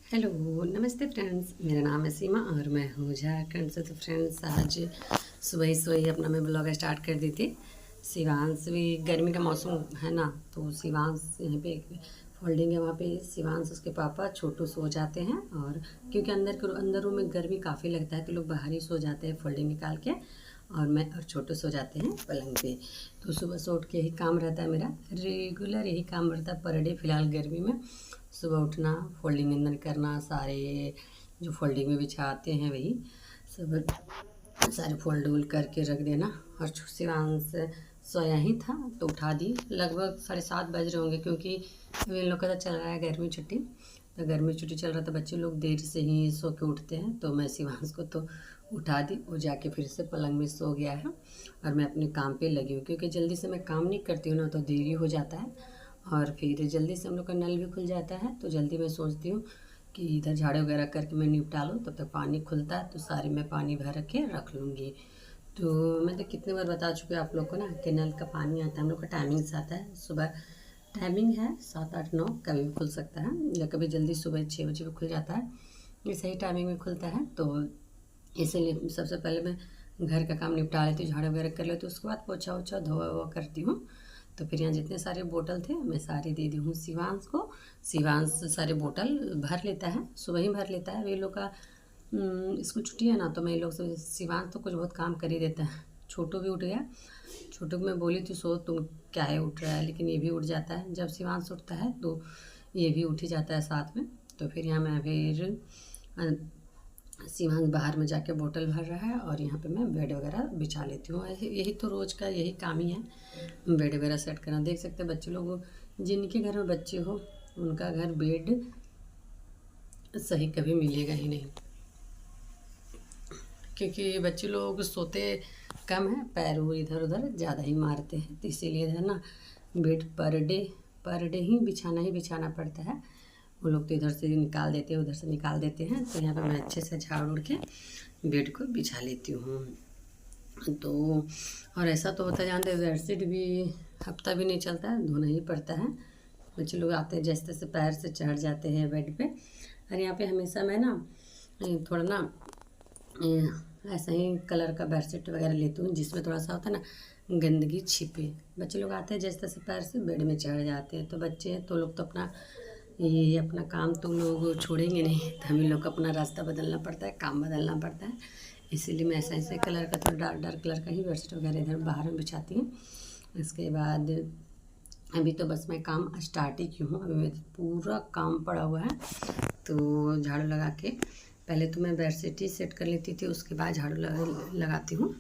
Hello, नमस्ते friends. मेरा नाम है सीमा और मैं हूँ झारखंड से। तो फ्रेंड्स, आज सुबह ही अपना मैं ब्लॉग स्टार्ट कर दी थी। शिवांश भी, गर्मी का मौसम है ना, तो शिवांश यहाँ पे फोल्डिंग है, वहाँ पे शिवांश उसके पापा छोटू सो जाते हैं। और क्योंकि अंदर रूम में गर्मी काफ़ी लगता है तो लोग बाहर ही सो जाते हैं फोल्डिंग निकाल के, और मैं और छोटू सो जाते हैं पलंग पे। तो सुबह से उठ के यही काम रहता है मेरा, रेगुलर यही काम रहता है पर डे। फिलहाल गर्मी में सुबह उठना, फोल्डिंग अंदर करना, सारे जो फोल्डिंग में बिछाते हैं वही सब सारे फोल्ड वोल्ड करके रख देना। और शिवांश सोया ही था तो उठा दी। लगभग 7:30 बज रहे होंगे, क्योंकि इन लोग का तो चल रहा है गर्मी छुट्टी। तो गर्मी छुट्टी चल रहा था, बच्चे लोग देर से ही सो के उठते हैं। तो मैं शिवांश को तो उठा दी, वो जाके फिर से पलंग में सो गया है। और मैं अपने काम पे लगी हूँ, क्योंकि जल्दी से मैं काम नहीं करती हूँ ना तो देरी हो जाता है। और फिर जल्दी से हम लोग का नल भी खुल जाता है, तो जल्दी मैं सोचती हूँ कि इधर झाड़ू वगैरह करके मैं निपटा लूँ, तब तक पानी खुलता है तो सारे मैं पानी भर के रख लूँगी। तो मैं तो कितने बार बता चुकी हूँ आप लोग को ना कि नल का पानी आता है, हम लोग का टाइमिंग से आता है। सुबह टाइमिंग है 7, 8, 9, कभी भी खुल सकता है, या कभी जल्दी सुबह 6 बजे भी खुल जाता है। ये सही टाइमिंग में खुलता है। तो इसीलिए सबसे पहले मैं घर का काम निपटा लेती हूँ, झाड़ू वगैरह कर लेती हूँ, उसके बाद पोछा वोछा धोआ वोआ करती हूँ। तो फिर यहाँ जितने सारे बोतल थे मैं सारे दे दी हूँ शिवांश को। शिवांश सारे बोतल भर लेता है, सुबह ही भर लेता है। वे लोग का इसको छुट्टी है ना, तो मैं लोग से शिवांश तो कुछ बहुत काम कर ही देता है। छोटू भी उठ गया। छोटू को मैं बोली थी सो तुम क्या है उठ रहा है, लेकिन ये भी उठ जाता है। जब शिवांश उठता है तो ये भी उठ ही जाता है साथ में। तो फिर यहाँ मैं फिर शिवांश बाहर में जाके बोतल भर रहा है, और यहाँ पे मैं बेड वगैरह बिछा लेती हूँ। यही तो रोज़ का यही काम ही है, बेड वगैरह सेट करना। देख सकते हैं बच्चे लोग, जिनके घर में बच्चे हो उनका घर बेड सही कभी मिलेगा ही नहीं, क्योंकि बच्चे लोग सोते कम है, पैर वो इधर उधर ज़्यादा ही मारते हैं। तो इसीलिए है ना, बेड पर डे ही बिछाना पड़ता है। वो लोग तो इधर से निकाल देते हैं, उधर से निकाल देते हैं। तो यहाँ पर मैं अच्छे से झाड़ उड़ के बेड को बिछा लेती हूँ। तो और ऐसा तो होता है, जानते हैं बेडशीट भी हफ्ता भी नहीं चलता है, धोना ही पड़ता है। बच्चे लोग आते हैं जैसे तैसे पैर से चढ़ जाते हैं बेड पे। और यहाँ पे हमेशा मैं ना थोड़ा ना ऐसा ही कलर का बेडशीट वगैरह लेती हूँ, जिसमें थोड़ा सा होता है ना गंदगी छिपे। बच्चे लोग आते हैं जैसे तैसे पैर से बेड में चढ़ जाते हैं, तो बच्चे हैं तो लोग तो अपना काम तो लोग छोड़ेंगे नहीं, तो हमें लोग को अपना रास्ता बदलना पड़ता है, काम बदलना पड़ता है। इसीलिए मैं ऐसे कलर का, थोड़ा डार्क डार्क कलर का ही बेडशीट वगैरह इधर बाहर में बिछाती हूँ। इसके बाद अभी तो बस मैं काम स्टार्ट ही की हूँ, अभी मेरा पूरा काम पड़ा हुआ है। तो झाड़ू लगा के पहले तो मैं बेडशीट ही सेट कर लेती थी, उसके बाद झाड़ू लगाती हूँ।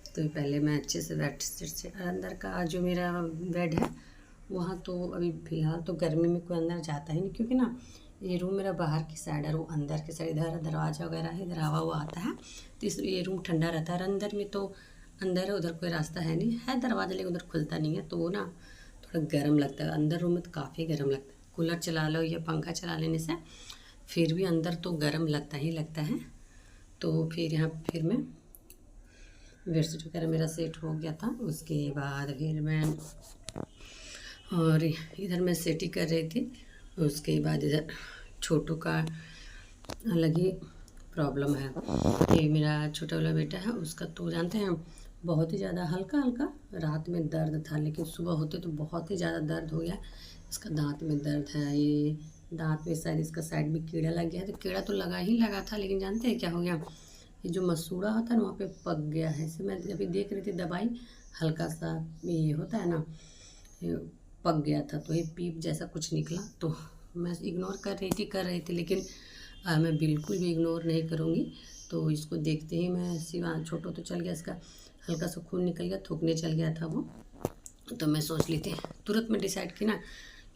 तो पहले मैं अच्छे से बेडशीट से, अंदर का जो मेरा बेड है वहाँ तो अभी फ़िलहाल तो गर्मी में कोई अंदर जाता ही नहीं, क्योंकि ना ये रूम मेरा बाहर की साइड है, वो अंदर की साइड इधर दरवाज़ा वगैरह है, इधर हवा हुआ आता है, तो इस ये रूम ठंडा रहता है। अंदर में तो अंदर है, उधर कोई रास्ता है नहीं, है दरवाज़ा लेकिन उधर खुलता नहीं है, तो वो ना थोड़ा गर्म लगता है। अंदर रूम में तो काफ़ी गर्म लगता है, कूलर चला लो या पंखा चला लेने से फिर भी अंदर तो गर्म लगता ही लगता है। तो फिर यहाँ फिर मैं बेडशीट वगैरह मेरा सेट हो गया था, उसके बाद फिर मैं और इधर मैं सेट ही कर रही थी। उसके बाद इधर छोटू का अलग ही प्रॉब्लम है। ये मेरा छोटा वाला बेटा है, उसका तो जानते हैं बहुत ही ज़्यादा हल्का हल्का रात में दर्द था, लेकिन सुबह होते तो बहुत ही ज़्यादा दर्द हो गया। इसका दांत में दर्द है, ये दांत में शायद इसका साइड में कीड़ा लग गया है। तो कीड़ा तो लगा ही लगा था, लेकिन जानते हैं क्या हो गया, ये जो मसूड़ा होता है ना वहाँ पे पक गया है। इसे मैं अभी देख रही थी दवाई, हल्का सा ये होता है ना, ये पक गया था, तो ये पीप जैसा कुछ निकला। तो मैं इग्नोर कर रही थी, लेकिन मैं बिल्कुल भी इग्नोर नहीं करूँगी। तो इसको देखते ही मैं सिवा छोटू तो चल गया, इसका हल्का सा खून निकल गया, थूकने चल गया था वो। तो मैं सोच ली थी, तुरंत मैं डिसाइड की ना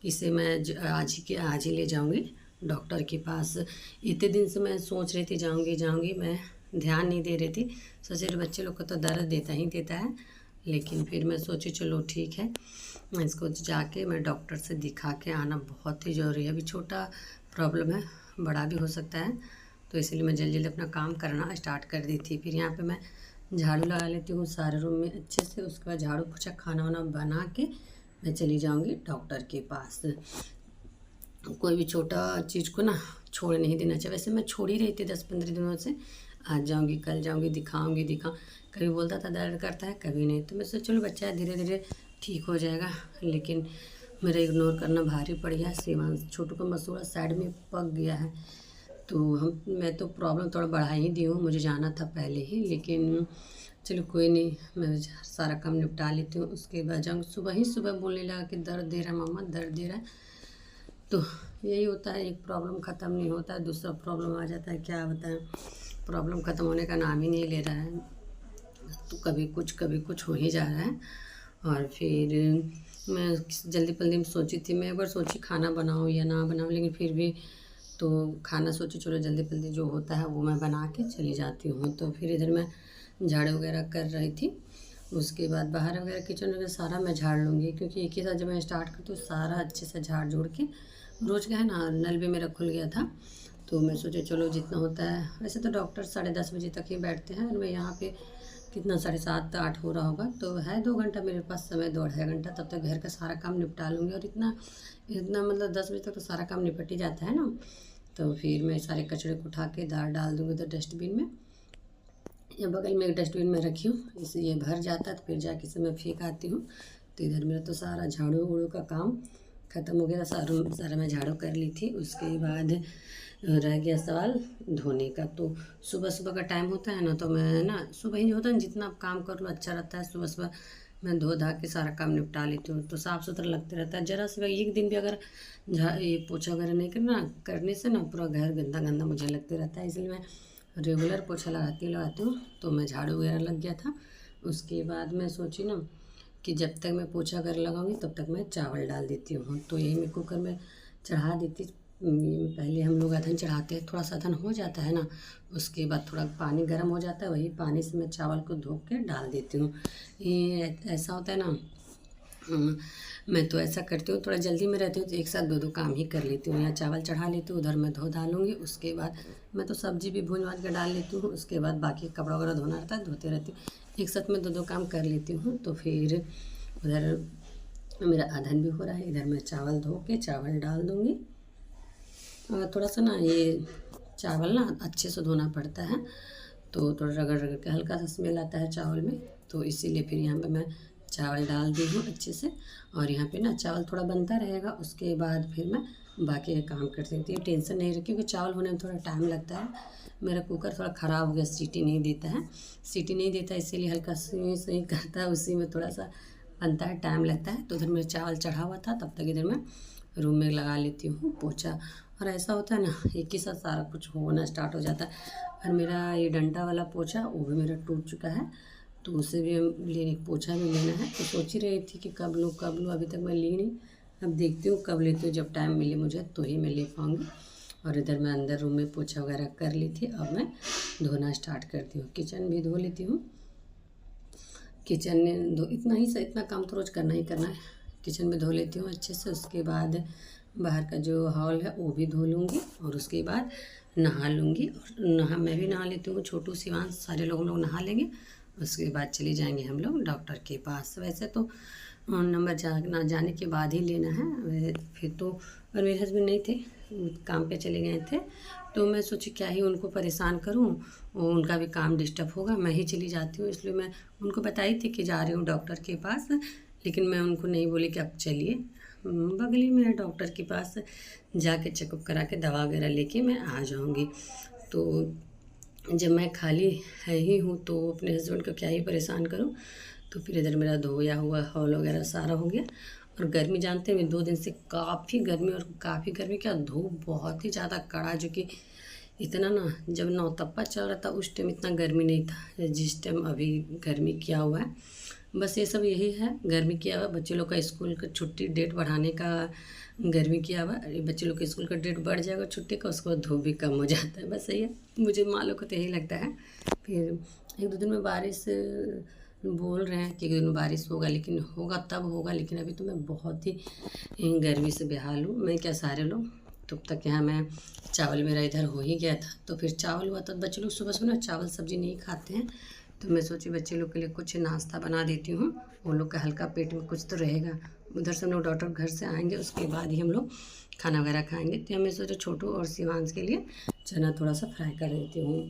कि इसे मैं आज ही ले जाऊँगी डॉक्टर के पास। इतने दिन से मैं सोच रही थी जाऊँगी, मैं ध्यान नहीं दे रही थी। सोचे बच्चे लोग को तो दर्द देता ही देता है, लेकिन फिर मैं सोची चलो ठीक है, इसको जाके मैं डॉक्टर से दिखा के आना बहुत ही ज़रूरी है। अभी छोटा प्रॉब्लम है, बड़ा भी हो सकता है, तो इसलिए मैं जल्दी जल्दी अपना काम करना स्टार्ट कर दी थी। फिर यहाँ पे मैं झाड़ू लगा लेती हूँ सारे रूम में अच्छे से, उसके बाद झाड़ू पोछा खाना वाना बना के मैं चली जाऊँगी डॉक्टर के पास। कोई भी छोटा चीज़ को ना छोड़ नहीं देना चाहिए। वैसे मैं छोड़ ही रही थी 10-15 दिनों से, आज जाऊँगी कल जाऊँगी, दिखाऊँगी। कभी बोलता था दर्द करता है, कभी नहीं। तो मैं सोचा चलो बच्चा है, धीरे धीरे ठीक हो जाएगा। लेकिन मेरा इग्नोर करना भारी पड़ गया। शिवांश छोटू का मसूड़ा साइड में पक गया है, तो मैं तो प्रॉब्लम थोड़ा बढ़ा ही दी हूँ, मुझे जाना था पहले ही। लेकिन चलो कोई नहीं, मैं सारा काम निपटा लेती हूँ, उसके बाद जाऊँगी। सुबह बोलने लगा कि दर्द दे रहा है मम्मा, दर्द दे रहा है। तो यही होता है, एक प्रॉब्लम ख़त्म नहीं होता है, दूसरा प्रॉब्लम आ जाता है। क्या बताएं, प्रॉब्लम ख़त्म होने का नाम ही नहीं ले रहा है। तो कभी कुछ हो ही जा रहा है। और फिर मैं जल्दी जल्दी में सोची थी, मैं एक बार सोची खाना बनाऊँ या ना बनाऊँ, लेकिन फिर भी तो खाना सोची चलो जल्दी जल्दी जो होता है वो मैं बना के चली जाती हूँ। तो फिर इधर मैं झाड़ू वगैरह कर रही थी, उसके बाद बाहर वगैरह किचन वगैरह सारा मैं झाड़ लूँगी, क्योंकि एक ही साथ जब मैं स्टार्ट करती हूँ सारा अच्छे से झाड़ जोड़ के। रोज़ का है ना, नल भी मेरा खुल गया था, तो मैं सोचे चलो जितना होता है। वैसे तो डॉक्टर 10:30 बजे तक ही बैठते हैं, और मैं यहाँ पे कितना 7:30-8 हो रहा होगा, तो है 2 घंटा मेरे पास समय, 2-2.5 घंटा। तब तक घर का सारा काम निपटा लूँगी, और इतना इतना मतलब 10 बजे तक तो सारा काम निपट ही जाता है ना। तो फिर मैं सारे कचरे को उठा के डाल दूँगी उधर डस्टबिन में, या बगल में एक डस्टबिन में रखी हूँ, इससे ये भर जाता है तो फिर जाके इसे मैं फेंक आती हूँ। तो इधर मेरा तो सारा झाड़ू उड़ू का काम ख़त्म हो गया, सारा मैं झाड़ू कर ली थी। उसके बाद रह गया सवाल धोने का। तो सुबह का टाइम होता है ना, तो मैं ना सुबह ही होता है, जितना काम कर लो अच्छा रहता है। सुबह मैं धो धा के सारा काम निपटा लेती हूँ, तो साफ़ सुथरा लगते रहता है। ज़रा सा एक दिन भी अगर ये पोछा वगैरह नहीं करने से ना पूरा घर गंदा गंदा मुझे लगते रहता है, इसलिए मैं रेगुलर पोछा लगाती हूँ। तो मैं झाड़ू वगैरह लग गया था। उसके बाद मैं सोची ना कि जब तक मैं पोछा वगैरह लगाऊंगी तब तक मैं चावल डाल देती हूँ। तो यही मैं कुकर में चढ़ा देती। पहले हम लोग अधन चढ़ाते हैं, थोड़ा सा अधन हो जाता है ना, उसके बाद थोड़ा पानी गर्म हो जाता है, वही पानी से मैं चावल को धो के डाल देती हूँ। ये ऐसा होता है ना, मैं तो ऐसा करती हूँ, थोड़ा जल्दी में रहती हूँ तो एक साथ दो काम ही कर लेती हूँ। यहाँ चावल चढ़ा लेती हूँ, उधर मैं धो डालूँगी, उसके बाद मैं तो सब्ज़ी भी भून भाज कर डाल लेती हूँ। उसके बाद बाकी कपड़ा वगैरह धोना रहता है, धोते रहती हूँ। एक साथ में दो काम कर लेती हूँ। तो फिर उधर मेरा अधन भी हो रहा है, इधर मैं चावल धो के चावल डाल दूँगी। थोड़ा सा ना ये चावल ना अच्छे से धोना पड़ता है, तो थोड़ा रगड़ रगड़ के हल्का सा स्मेल आता है चावल में, तो इसीलिए फिर यहाँ पे मैं चावल डाल दी हूँ अच्छे से। और यहाँ पे ना चावल थोड़ा बनता रहेगा, उसके बाद फिर मैं बाकी का काम कर सकती हूँ। टेंशन नहीं रखी, क्योंकि चावल होने में थोड़ा टाइम लगता है। मेरा कुकर थोड़ा ख़राब हो गया, सीटी नहीं देता, इसीलिए हल्का सही करता है, उसी में थोड़ा सा बनता है, टाइम लगता है। तो उधर मेरा चावल चढ़ा हुआ था, तब तक इधर मैं रूम में लगा लेती हूँ पोछा। और ऐसा होता है ना, एक ही साथ सारा कुछ होना स्टार्ट हो जाता है। और मेरा ये डंडा वाला पोछा वो भी मेरा टूट चुका है, तो उसे भी लेने पोछा भी लेना है। तो सोच ही रही थी कि कब लूँ, अभी तक मैं ली नहीं। अब देखती हूँ कब लेती हूँ, जब टाइम मिले मुझे तो ही मैं ले पाऊँगी। और इधर मैं अंदर रूम में पोछा वगैरह कर ली थी, अब मैं धोना स्टार्ट करती हूँ। किचन भी धो लेती हूँ, किचन में इतना काम तो रोज़ करना ही करना है। किचन में धो लेती हूँ अच्छे से, उसके बाद बाहर का जो हॉल है वो भी धो लूँगी, और उसके बाद नहा लूँगी। और मैं भी नहा लेती हूँ, छोटू शिवांश सारे लोग हम लोग नहा लेंगे। उसके बाद चले जाएंगे हम लोग डॉक्टर के पास। वैसे तो नंबर जाने के बाद ही लेना है। फिर तो और मेरे हस्बैंड नहीं थे, काम पे चले गए थे, तो मैं सोची क्या ही उनको परेशान करूं, उनका भी काम डिस्टर्ब होगा, मैं ही चली जाती हूँ। इसलिए मैं उनको बताई थी कि जा रही हूँ डॉक्टर के पास, लेकिन मैं उनको नहीं बोली कि आप चलिए, बगल ही में है डॉक्टर के पास, जाके चेकअप करा के दवा वगैरह लेके मैं आ जाऊँगी। तो जब मैं खाली है ही हूँ तो अपने हस्बैंड को क्या ही परेशान करूँ। तो फिर इधर मेरा धोया हुआ हॉल वगैरह सारा हो गया। और गर्मी जानते हैं 2 दिन से काफ़ी गर्मी, और काफ़ी गर्मी क्या, धूप बहुत ही ज़्यादा कड़ा, जो कि इतना ना, जब नौतप्पा चल रहा था उस टाइम इतना गर्मी नहीं था जिस टाइम अभी गर्मी किया हुआ है। बस ये सब यही है, गर्मी किया हुआ, बच्चे लोग का स्कूल का छुट्टी डेट बढ़ाने का गर्मी किया हुआ। बच्चे लोग के स्कूल का डेट बढ़ जाएगा छुट्टी का, उसके बाद धूप भी कम हो जाता है, बस यही है। मुझे मालों को तो यही लगता है। फिर 1-2 दिन में बारिश बोल रहे हैं कि 1 दिन में बारिश होगा, लेकिन होगा तब होगा। लेकिन अभी तो मैं बहुत ही गर्मी से बेहाल हूँ, मैं क्या सारे लोग। तब तक यहाँ मैं चावल मेरा इधर हो ही गया था, तो फिर चावल हुआ था। बच्चे लोग सुबह ना चावल सब्ज़ी नहीं खाते हैं, तो मैं सोची बच्चे लोग के लिए कुछ नाश्ता बना देती हूँ, वो लोग का हल्का पेट में कुछ तो रहेगा। उधर से हम लोग डॉक्टर घर से आएंगे, उसके बाद ही हम लोग खाना वगैरह खाएंगे। तो मैं सोचा छोटू और शिवांश के लिए चना थोड़ा सा फ्राई कर देती हूँ।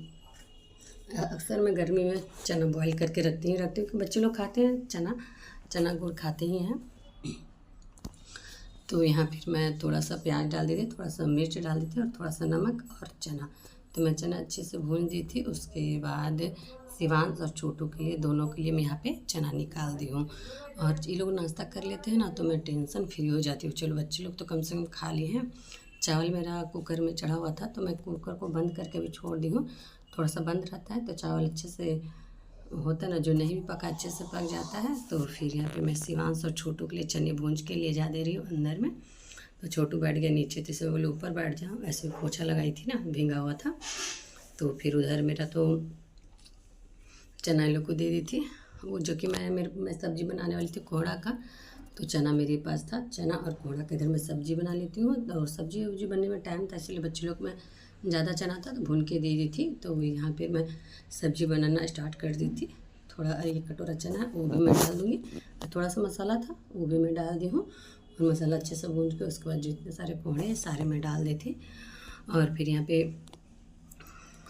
अक्सर मैं गर्मी में चना बॉईल करके रखती हूँ कि बच्चे लोग खाते हैं, चना गुड़ खाते ही हैं। तो यहाँ फिर मैं थोड़ा सा प्याज डाल दी थी, थोड़ा सा मिर्च डाल दी थी और थोड़ा सा नमक और चना। तो मैं चना अच्छे से भून दी थी। उसके बाद शिवांश और छोटू के लिए, दोनों के लिए मैं यहाँ पे चना निकाल दी हूँ। और ये लोग नाश्ता कर लेते हैं ना, तो मैं टेंशन फ्री हो जाती हूँ। चलो बच्चे लोग तो कम से कम खा लिए हैं। चावल मेरा कुकर में चढ़ा हुआ था, तो मैं कुकर को बंद करके भी छोड़ दी हूँ। थोड़ा सा बंद रहता है तो चावल अच्छे से होता है ना, जो नहीं भी पका अच्छे से पक जाता है। तो फिर यहाँ पे मैं शिवांश और छोटू के लिए चने भूंज के लिए जा दे रही हूँ अंदर में। तो छोटू बैठ गया नीचे, तो इसे बोले ऊपर बैठ जाओ, ऐसे पोछा लगाई थी ना, भींगा हुआ था। तो फिर उधर मेरा तो चना लोग को दे दी थी, वो जो कि मैं सब्ज़ी बनाने वाली थी कोहड़ा का। तो चना मेरे पास था, चना और कोहड़ा के इधर मैं सब्ज़ी बना लेती हूँ। और सब्ज़ी वब्जी बनने में टाइम था, इसलिए बच्चे लोग में ज़्यादा चना था तो भून के दे दी थी। तो यहाँ पे मैं सब्ज़ी बनाना स्टार्ट कर दी थी। थोड़ा एक कटोरा चना वो भी मैं डाल दूँगी, थोड़ा सा मसाला था वो भी मैं डाल दी हूँ। और मसाला अच्छे से भून के उसके बाद जितने सारे कोहड़े सारे मैं डाल दी थी। और फिर यहाँ पे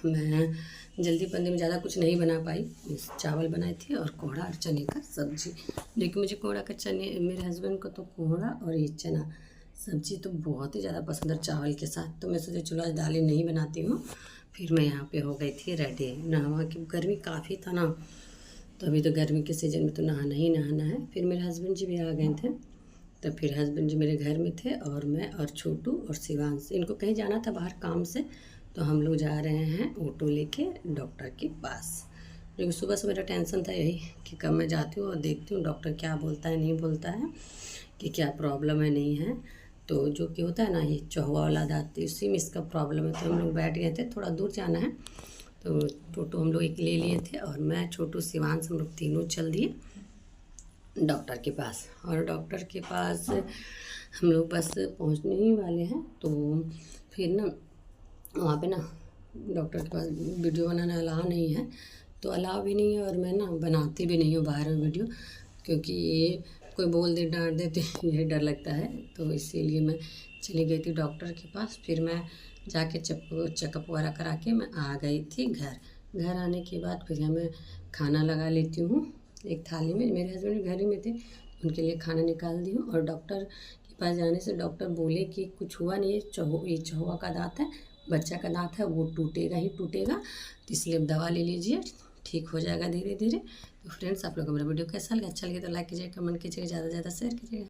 मैं जल्दीपंदी में ज़्यादा कुछ नहीं बना पाई, चावल बनाई थी और कोहड़ा और चने का सब्ज़ी। लेकिन मुझे कोहड़ा का चने, मेरे हस्बैंड को तो कोहड़ा और ये चना सब्ज़ी तो बहुत ही ज़्यादा पसंद है चावल के साथ। तो मैं सोचा चलो आज दालें नहीं बनाती हूँ। फिर मैं यहाँ पे हो गई थी रेडी नहावा, की गर्मी काफ़ी था ना, तो अभी तो गर्मी के सीज़न में तो नहाना ही नहाना है। फिर मेरे हस्बैंड जी भी आ गए थे, तो फिर हस्बैंड जी मेरे घर में थे और मैं और छोटू और शिवांश, इनको कहीं जाना था बाहर काम से। तो हम लोग जा रहे हैं ऑटो लेके डॉक्टर के पास। क्योंकि सुबह से मेरा टेंशन था यही कि कब मैं जाती हूँ और देखती हूँ डॉक्टर क्या बोलता है नहीं बोलता है, कि क्या प्रॉब्लम है नहीं है। तो जो कि होता है ना, ये चौवा वाला दाँत, इसी में इसका प्रॉब्लम है। तो हम लोग बैठ गए थे, थोड़ा दूर जाना है। तो टोटो हम लोग एक ले लिए थे और मैं, छोटू, शिवांश, हम लोग तीनों चल दिए डॉक्टर के पास। और डॉक्टर के पास हम लोग बस पहुंचने ही वाले हैं। तो फिर ना वहाँ पे ना डॉक्टर के पास वीडियो बनाना अलाउ नहीं है, तो अलाउ भी नहीं है और मैं ना बनाती भी नहीं हूँ बाहर में वीडियो, क्योंकि ये कोई बोल दे डांट दे तो यही डर लगता है। तो इसीलिए मैं चली गई थी डॉक्टर के पास। फिर मैं जाके चेकअप वगैरह करा के मैं आ गई थी घर आने के बाद फिर मैं खाना लगा लेती हूँ एक थाली में। मेरे हस्बैंड भी घर ही में थे, उनके लिए खाना निकाल दी हूँ। और डॉक्टर के पास जाने से डॉक्टर बोले कि कुछ हुआ नहीं है, ये चौवा का दाँत है, बच्चा का दाँत है, वो टूटेगा ही टूटेगा, तो इसलिए अब दवा ले लीजिए, ठीक हो जाएगा धीरे धीरे। तो फ्रेंड्स, आप लोगों को मेरा वीडियो कैसा लगा? अच्छा लगे तो लाइक कीजिए, कमेंट कीजिएगा, ज़्यादा से ज़्यादा शेयर कीजिएगा।